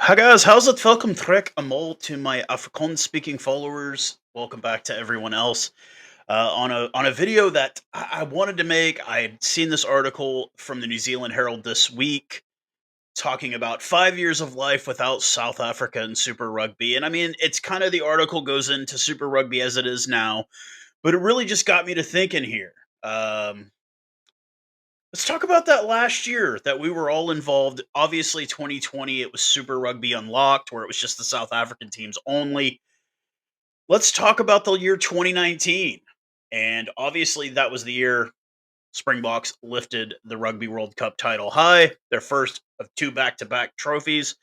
Hi guys, Howzit? Welcome trek amol to my Afrikaans speaking followers. Welcome back to everyone else. On a video that I wanted to make, I had seen this article from the New Zealand Herald this week talking about 5 years of life without South Africa and Super Rugby. And I mean, it's kind of the article goes into Super Rugby as it is now, but it really just got me to thinking here. Um, Let's talk about that last year that we were all involved. Obviously, 2020, it was Super Rugby Unlocked, where it was just the South African teams only. Let's talk about the year 2019. And obviously, that was the year Springboks lifted the Rugby World Cup title high, their first of two back to back trophies.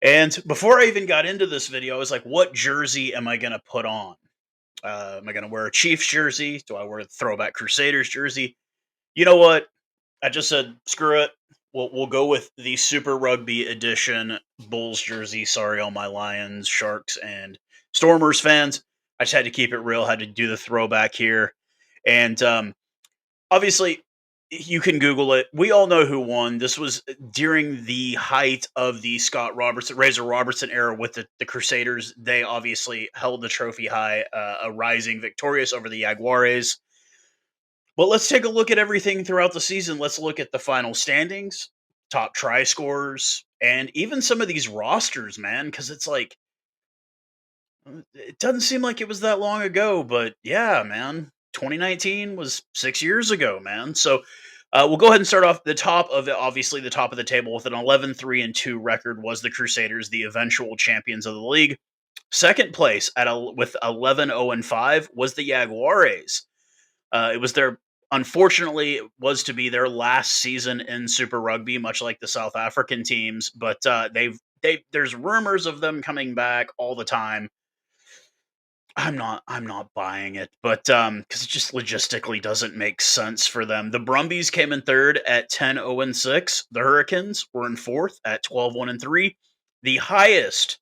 And before I even got into this video, I was like, what jersey am I going to put on? Am I going to wear a Chiefs jersey? Do I wear the throwback Crusaders jersey? You know what? I just said, screw it. We'll go with the Super Rugby edition Bulls jersey. Sorry, all my Lions, Sharks, and Stormers fans. I just had to keep it real. Had to do the throwback here, and obviously, you can Google it. We all know who won. This was during the height of the Scott Robertson, Razor Robertson era with the Crusaders. They obviously held the trophy high, a rising victorious over the Jaguares. But let's take a look at everything throughout the season. Let's look at the final standings, top try scorers, and even some of these rosters, man, because it's like it doesn't seem like it was that long ago, but yeah, man. 2019 was 6 years ago, man. So we'll go ahead and start off the top of it. Obviously, the top of the table with an 11-3-2 record was the Crusaders, the eventual champions of the league. Second place with 11-0-5 was the Jaguares. It was their unfortunately it was to be their last season in Super Rugby, much like the South African teams. But there's rumors of them coming back all the time. I'm not buying it, but because it just logistically doesn't make sense for them. The Brumbies came in third at 10-0-6. The Hurricanes were in fourth at 12-1-3. The highest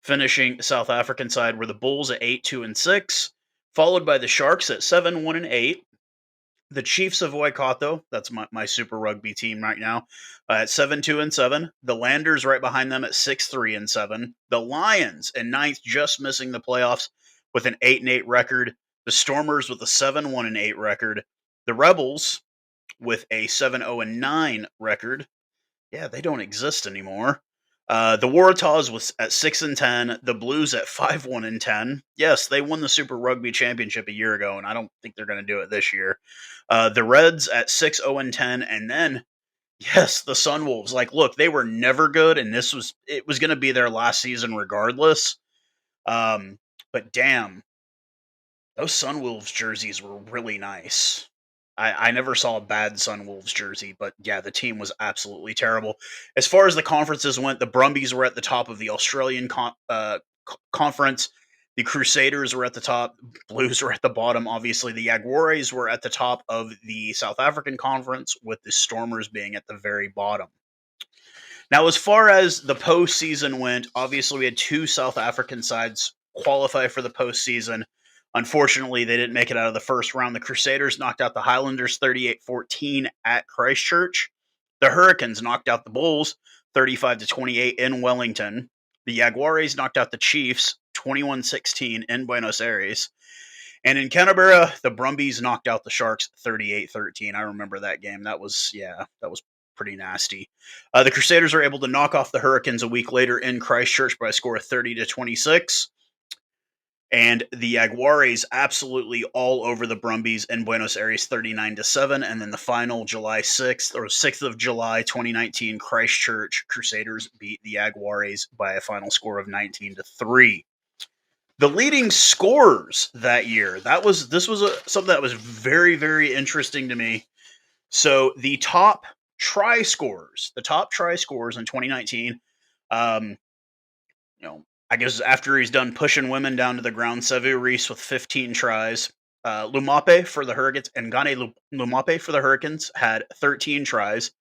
finishing South African side were the Bulls at 8-2-6, followed by the Sharks at 7-1-8. The Chiefs of Waikato, that's my Super Rugby team right now, at 7-2-7. The Landers right behind them at 6-3-7. The Lions in ninth, just missing the playoffs with an 8-8 record. The Stormers with a 7-1-8 record. The Rebels with a 7-0-9 record. Yeah, they don't exist anymore. The Waratahs was at 6-10. The Blues at 5-1-10. Yes, they won the Super Rugby Championship a year ago, and I don't think they're going to do it this year. The Reds at 6-0-10, and then yes, the Sunwolves. Like, look, they were never good, and it was going to be their last season regardless. Um, but damn, those Sunwolves jerseys were really nice. I never saw a bad Sunwolves jersey, but yeah, the team was absolutely terrible. As far as the conferences went, the Brumbies were at the top of the Australian conference. The Crusaders were at the top. Blues were at the bottom. Obviously, the Jaguares were at the top of the South African conference, with the Stormers being at the very bottom. Now, as far as the postseason went, obviously we had two South African sides qualify for the postseason. Unfortunately, they didn't make it out of the first round. The Crusaders knocked out the Highlanders 38-14 at Christchurch. The Hurricanes knocked out the Bulls 35-28 in Wellington. The Jaguares knocked out the Chiefs 21-16 in Buenos Aires. And in Canberra, the Brumbies knocked out the Sharks 38-13. I remember that game. That was pretty nasty. The Crusaders are able to knock off the Hurricanes a week later in Christchurch by a score of 30-26. And the Jaguares absolutely all over the Brumbies in Buenos Aires 39-7. And then the final July 6th or 6th of July 2019, Christchurch Crusaders beat the Jaguares by a final score of 19-3. The leading scorers that year, something that was very, very interesting to me. So the top try scorers in 2019, um, I guess after he's done pushing women down to the ground, Sevu Reese with 15 tries. Lumape for the Hurricanes and Gane Lumape for the Hurricanes had 13 tries.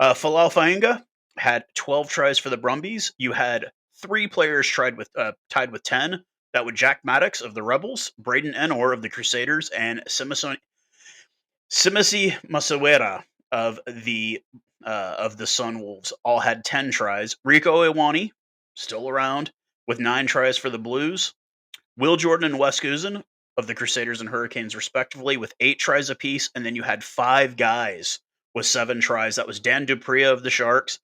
Falau Fainga had 12 tries for the Brumbies. You had three players tied with 10. That would Jack Maddox of the Rebels, Braden Enor of the Crusaders, and Simisi Masawera of the of the Sunwolves all had 10 tries. Rico Iwani, still around, with 9 tries for the Blues. Will Jordan and Wes Guzan of the Crusaders and Hurricanes, respectively, with 8 tries apiece. And then you had 5 guys with 7 tries. That was Dan Dupria of the Sharks,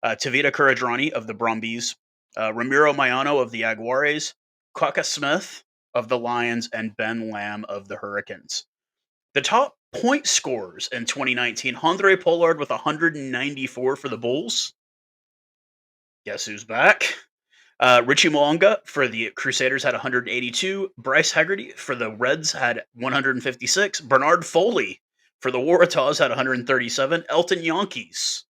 Tavita Kuradrani of the Brumbies, Ramiro Mayano of the Jaguares, Kaka Smith of the Lions, and Ben Lamb of the Hurricanes. The top point scorers in 2019, Andre Pollard with 194 for the Bulls. Guess who's back? Richie Mo'unga for the Crusaders had 182. Bryce Hegarty for the Reds had 156. Bernard Foley for the Waratahs had 137. Elton Yankees.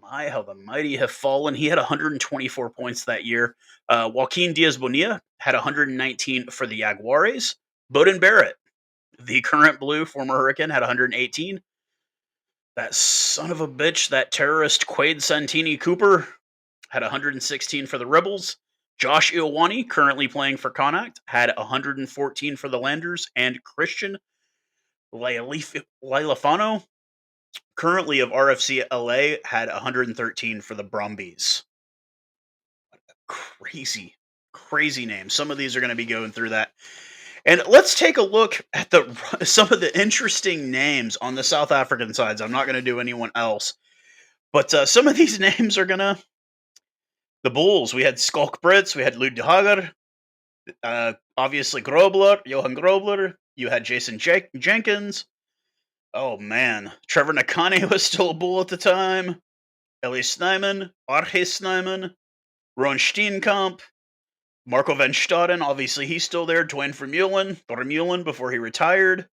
My, how the mighty have fallen. He had 124 points that year. Joaquin Diaz Bonilla had 119 for the Jaguares. Bowden Barrett, the current Blue, former Hurricane, had 118. That son of a bitch, that terrorist Quade Santini Cooper, had 116 for the Rebels. Josh Ioane, currently playing for Connacht, had 114 for the Landers. And Christian Lailafano, currently of RFC LA, had 113 for the Brumbies. Crazy, crazy names. Some of these are going to be going through that. And let's take a look at some of the interesting names on the South African sides. I'm not going to do anyone else. But some of these names are going to... The Bulls, we had Skalk Brits, we had Lud de Hager, obviously Grobler, Johan Grobler. You had Jason Jenkins. Oh, man. Trevor Nakane was still a Bull at the time. Ellie Snyman, Arhe Snyman, Ron Steenkamp, Marco van Staden, obviously he's still there. Dwayne Vermeulen before he retired.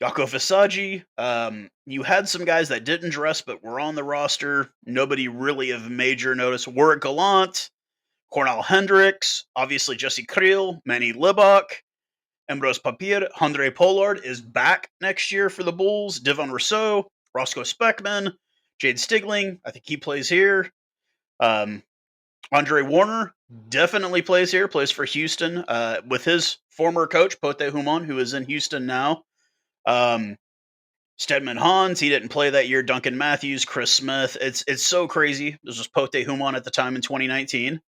Jaco Visagie. You had some guys that didn't dress but were on the roster. Nobody really of major notice. Warwick Gallant, Cornel Hendricks, obviously Jesse Creel, Manny Libach, Ambrose Papier. Andre Pollard is back next year for the Bulls. Devon Rousseau, Roscoe Speckman, Jade Stigling, I think he plays here. Andre Warner definitely plays here, plays for Houston with his former coach, Pote Humon, who is in Houston now. Stedman Hans, he didn't play that year. Duncan Matthews, Chris Smith. It's so crazy. This was Pote Humon at the time in 2019.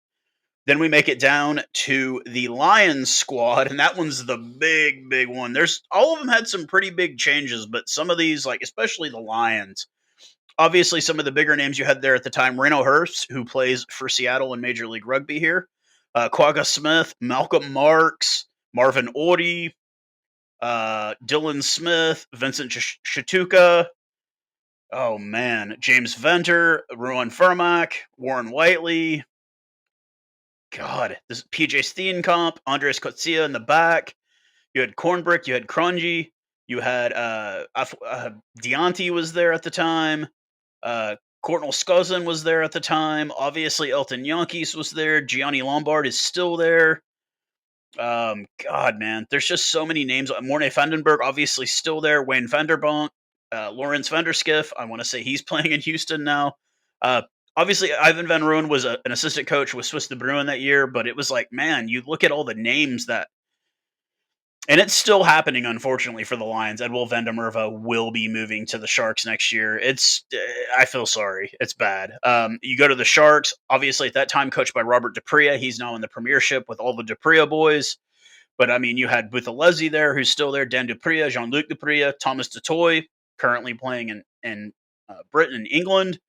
Then we make it down to the Lions squad, and that one's the big one. All of them had some pretty big changes, but some of these, like especially the Lions, obviously some of the bigger names you had there at the time, Reno Hurst, who plays for Seattle in Major League Rugby here, Quagga Smith, Malcolm Marks, Marvin Ori, Dylan Smith, Vincent Shatuka, oh man, James Venter, Ruan Furmack, Warren Whiteley, God, this PJ Steenkamp, Andres Kotsia in the back. You had Cornbrick, you had Crongy, you had Deonte was there at the time. Courtnall Scozen was there at the time. Obviously, Elton Yankees was there. Gianni Lombard is still there. God, man, there's just so many names. Morne Vandenberg, obviously still there. Wayne Vanderbonk, Lawrence Vanderskiff. I want to say he's playing in Houston now. Obviously, Ivan Van Rooyen was an assistant coach with Swiss de Bruin that year, but it was like, man, you look at all the names that... And it's still happening, unfortunately, for the Lions. Edwill Vandemerva will be moving to the Sharks next year. I feel sorry. It's bad. You go to the Sharks, obviously at that time coached by Robert Dupria. He's now in the Premiership with all the Dupria boys. But, I mean, you had Buthelezi there, who's still there, Dan Dupria, Jean-Luc Dupria, Thomas Dutoy, currently playing in Britain and England.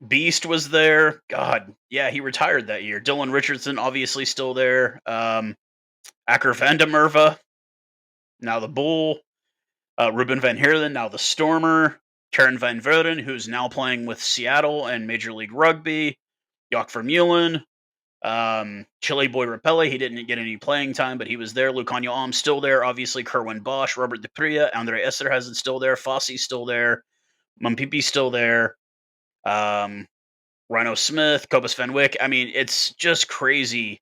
Beast was there. God, yeah, he retired that year. Dylan Richardson, obviously still there. Akker van der Merwe, now the Bull. Ruben Van Heerden, now the Stormer. Karen Van Verden, who's now playing with Seattle and Major League Rugby. Jock Vermeulen. Chile Boy Rapelli, he didn't get any playing time, but he was there. Lucanio Am still there. Obviously, Kerwin Bosch, Robert Dupria, Andre Esterhuizen still there. Fosse's still there. Mumpipi's still there. Rhino Smith, Cobus Van Wyck. I mean, it's just crazy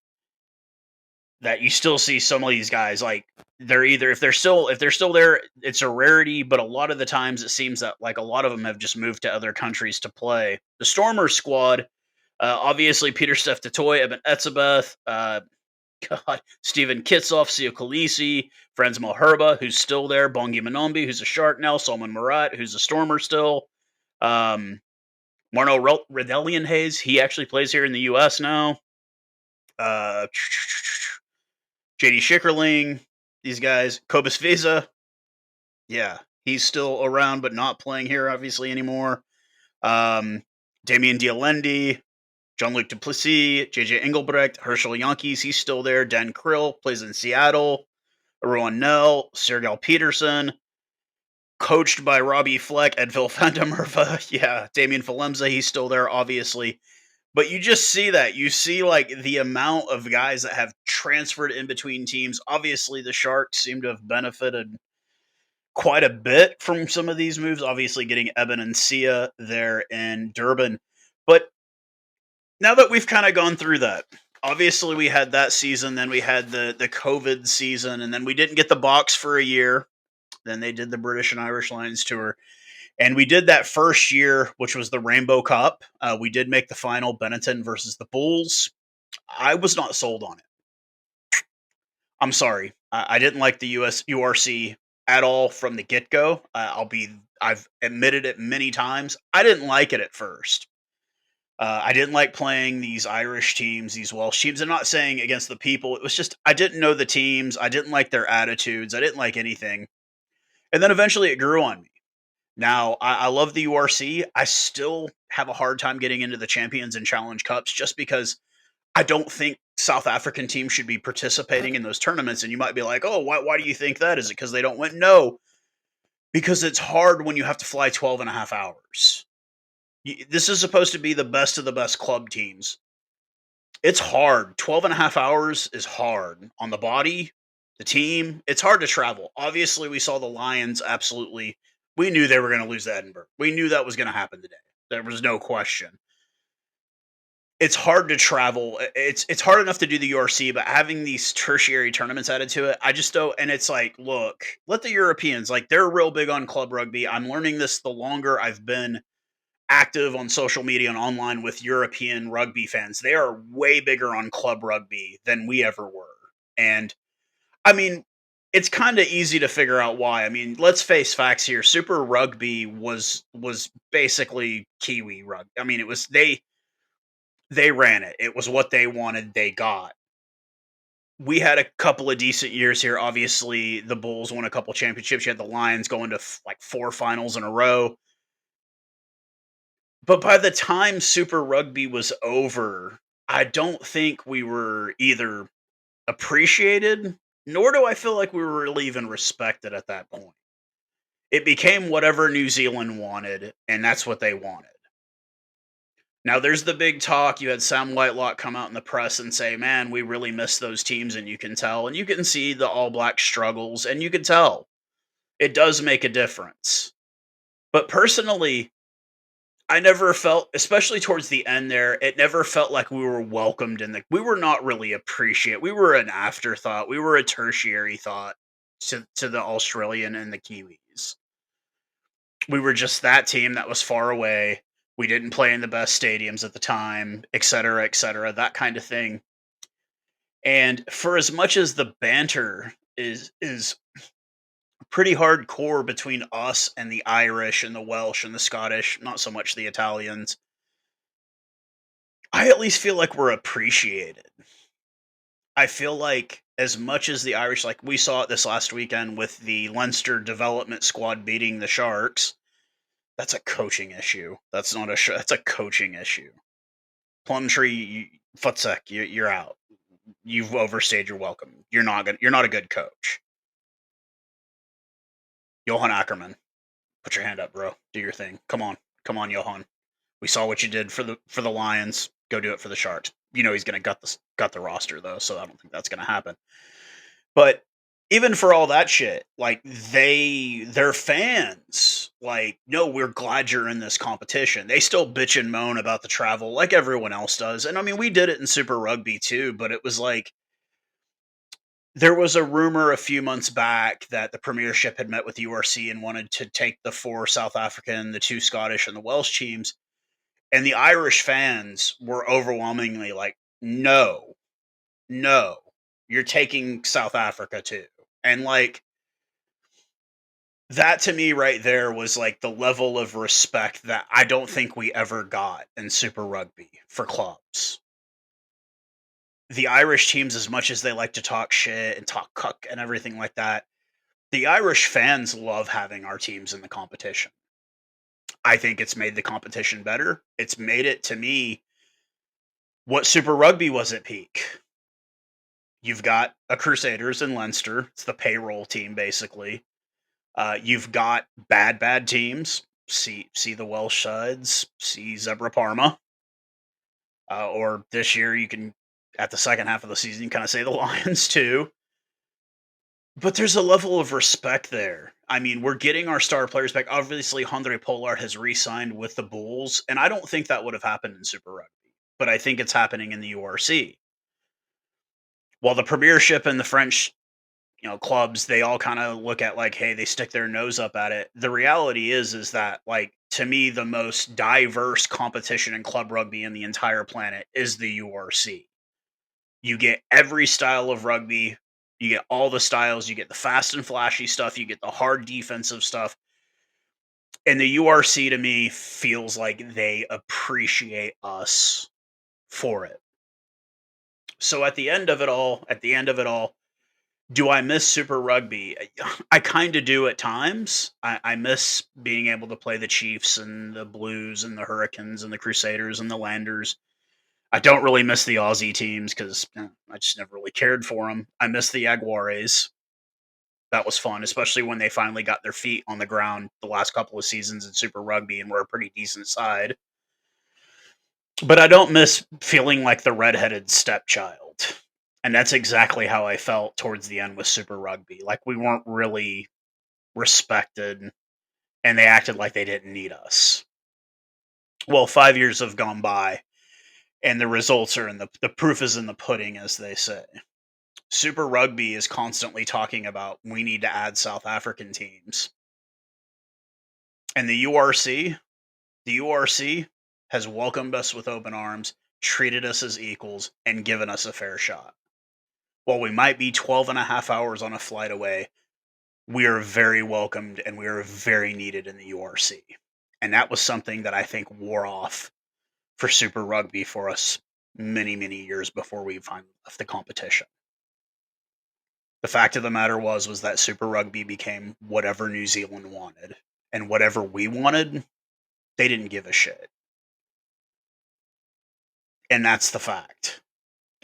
that you still see some of these guys. Like, they're either, if they're still there, it's a rarity, but a lot of the times it seems that like a lot of them have just moved to other countries to play. The Stormers squad, obviously Peter Steph Dutoy, Eben Etzebeth, God, Stephen Kitsoff, Sio Khaleesi, Franz Malherba, who's still there, Bongi Manombi, who's a Shark now, Salman Murat, who's a Stormer still, um, Marno Redelian Hayes, he actually plays here in the U.S. now. Uh, JD Schickerling, these guys, Cobus Visa, yeah, he's still around but not playing here obviously anymore. Damien Dialendi, Jean-Luc Duplessis, JJ Engelbrecht, Herschel Yankees, he's still there. Dan Krill plays in Seattle. Rowan Nell, Sergei Peterson, coached by Robbie Fleck, Edville Fandamerva. Yeah, Damien Falemza, he's still there, obviously. But you just see that. You see, like, the amount of guys that have transferred in between teams. Obviously, the Sharks seem to have benefited quite a bit from some of these moves. Obviously, getting Eben and Sia there in Durban. But now that we've kind of gone through that, obviously we had that season, then we had the COVID season, and then we didn't get the box for a year. Then they did the British and Irish Lions tour, and we did that first year, which was the Rainbow Cup. We did make the final, Benetton versus the Bulls. I was not sold on it. I'm sorry, I didn't like the US URC at all from the get go. I've admitted it many times. I didn't like it at first. I didn't like playing these Irish teams, these Welsh teams. I'm not saying against the people. It was just I didn't know the teams. I didn't like their attitudes. I didn't like anything. And then eventually it grew on me. Now I love the URC. I still have a hard time getting into the Champions and Challenge Cups just because I don't think South African teams should be participating in those tournaments. And you might be like, oh, why do you think that? Is it because they don't win? No, because it's hard when you have to fly 12 and a half hours. This is supposed to be the best of the best club teams. It's hard. 12 and a half hours is hard on the body, the team. It's hard to travel. Obviously, we saw the Lions absolutely. We knew they were going to lose to Edinburgh. We knew that was going to happen today. There was no question. It's hard to travel. It's hard enough to do the URC, but having these tertiary tournaments added to it, I just don't. And it's like, look, let the Europeans, like, they're real big on club rugby. I'm learning this the longer I've been active on social media and online with European rugby fans. They are way bigger on club rugby than we ever were. And I mean, it's kind of easy to figure out why. I mean, let's face facts here. Super Rugby was basically Kiwi rugby. I mean, it was they ran it. It was what they wanted, they got. We had a couple of decent years here. Obviously, the Bulls won a couple championships. You had the Lions going to like 4 finals in a row. But by the time Super Rugby was over, I don't think we were either appreciated, nor do I feel like we were really even respected at that point. It became whatever New Zealand wanted, and that's what they wanted. Now, there's the big talk. You had Sam Whitelock come out in the press and say, man, we really miss those teams, and you can tell. And you can see the All Black struggles, and you can tell. It does make a difference. But personally, I never felt, especially towards the end there, it never felt like we were welcomed in we were not really appreciated. We were an afterthought. We were a tertiary thought to the Australian and the Kiwis. We were just that team that was far away. We didn't play in the best stadiums at the time, et cetera, that kind of thing. And for as much as the banter is pretty hardcore between us and the Irish and the Welsh and the Scottish, not so much the Italians, I at least feel like we're appreciated. I feel like as much as the Irish, like we saw it this last weekend with the Leinster development squad beating the Sharks, that's a coaching issue. That's not a that's a coaching issue. Plumtree, Futsek, you're out. You've overstayed your welcome. You're not good. You're not a good coach. Johan Ackerman, put your hand up, bro. Do your thing. Come on, Johan. We saw what you did for the Lions. Go do it for the Sharks. You know he's gonna gut the roster though, so I don't think that's gonna happen. But even for all that shit, like their fans, like, no, we're glad you're in this competition. They still bitch and moan about the travel like everyone else does. And I mean, we did it in Super Rugby too, but it was like there was a rumor a few months back that the Premiership had met with URC and wanted to take the 4 South African, the 2 Scottish, and the Welsh teams. And the Irish fans were overwhelmingly like, no, no. You're taking South Africa too. And like that to me right there was like the level of respect that I don't think we ever got in Super Rugby for clubs. The Irish teams, as much as they like to talk shit and talk cuck and everything like that, the Irish fans love having our teams in the competition. I think it's made the competition better. It's made it, to me, what Super Rugby was at peak. You've got a Crusaders in Leinster. It's the payroll team, basically. You've got bad teams. See the Welsh sides. See Zebra Parma. Or this year, you can, at the second half of the season, kind of say the Lions too. But there's a level of respect there. I mean, we're getting our star players back. Obviously, Andre Pollard has re-signed with the Bulls, and I don't think that would have happened in Super Rugby, but I think it's happening in the URC. While the Premiership and the French, clubs, they all kind of look at like, hey, they stick their nose up at it. The reality is that like to me, the most diverse competition in club rugby in the entire planet is the URC. You get every style of rugby. You get all the styles. You get the fast and flashy stuff. You get the hard defensive stuff. And the URC to me feels like they appreciate us for it. So at the end of it all, do I miss Super Rugby? I kind of do at times. I miss being able to play the Chiefs and the Blues and the Hurricanes and the Crusaders and the Landers. I don't really miss the Aussie teams because I just never really cared for them. I miss the Jaguares. That was fun, especially when they finally got their feet on the ground the last couple of seasons in Super Rugby and were a pretty decent side. But I don't miss feeling like the redheaded stepchild. And that's exactly how I felt towards the end with Super Rugby. Like we weren't really respected and they acted like they didn't need us. Well, 5 years have gone by and the results are in the proof is in the pudding, as they say. Super Rugby is constantly talking about we need to add South African teams. And the URC has welcomed us with open arms, treated us as equals, and given us a fair shot. While we might be 12 and a half hours on a flight away, we are very welcomed and we are very needed in the URC. And that was something that I think wore off for Super Rugby for us many years before we finally left the competition. The fact of the matter was that Super Rugby became whatever New Zealand wanted. And whatever we wanted, they didn't give a shit. And that's the fact.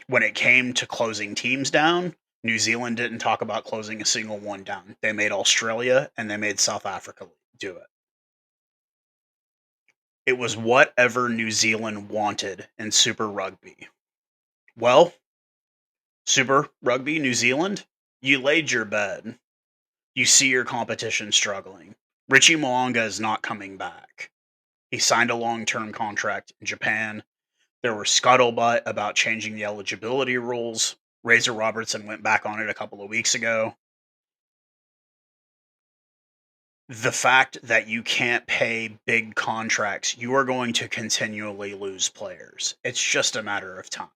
When it came to closing teams down, New Zealand didn't talk about closing a single one down. They made Australia and they made South Africa do it. It was whatever New Zealand wanted in Super Rugby. Well, Super Rugby, New Zealand, you laid your bed. You see your competition struggling. Richie Mo'unga is not coming back. He signed a long-term contract in Japan. There were scuttlebutt about changing the eligibility rules. Razor Robertson went back on it a couple of weeks ago. The fact that you can't pay big contracts, you are going to continually lose players. It's just a matter of time.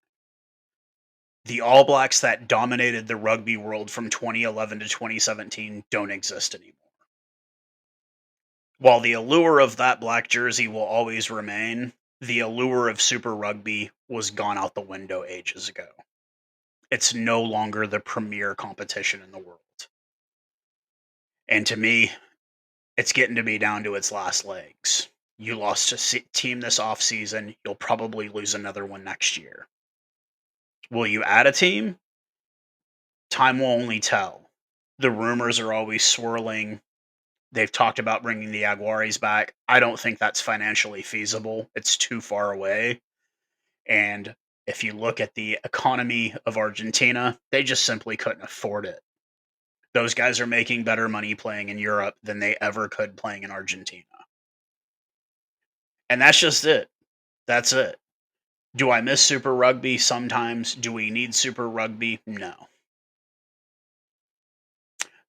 The All Blacks that dominated the rugby world from 2011 to 2017 don't exist anymore. While the allure of that black jersey will always remain, the allure of Super Rugby was gone out the window ages ago. It's no longer the premier competition in the world. And to me, it's getting to be down to its last legs. You lost a team this offseason, you'll probably lose another one next year. Will you add a team? Time will only tell. The rumors are always swirling. They've talked about bringing the Jaguares back. I don't think that's financially feasible. It's too far away. And if you look at the economy of Argentina, they just simply couldn't afford it. Those guys are making better money playing in Europe than they ever could playing in Argentina. And that's just it. That's it. Do I miss Super Rugby sometimes? Do we need Super Rugby? No.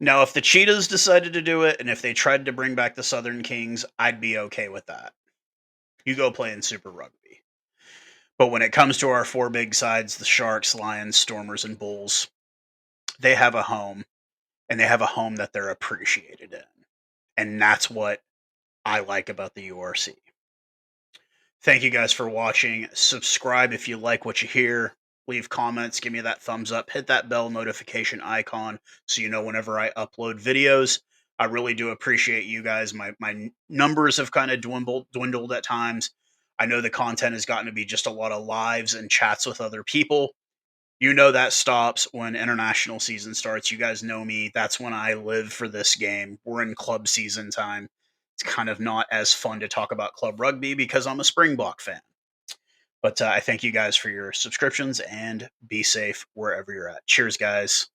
Now, if the Cheetahs decided to do it and if they tried to bring back the Southern Kings, I'd be okay with that. You go play in Super Rugby. But when it comes to our four big sides, the Sharks, Lions, Stormers, and Bulls, they have a home, and they have a home that they're appreciated in. And that's what I like about the URC. Thank you guys for watching. Subscribe if you like what you hear. Leave comments, give me that thumbs up, hit that bell notification icon so you know whenever I upload videos. I really do appreciate you guys. My numbers have kind of dwindled at times. I know the content has gotten to be just a lot of lives and chats with other people. You know that stops when international season starts. You guys know me. That's when I live for this game. We're in club season time. It's kind of not as fun to talk about club rugby because I'm a Springbok fan. But I thank you guys for your subscriptions and be safe wherever you're at. Cheers, guys.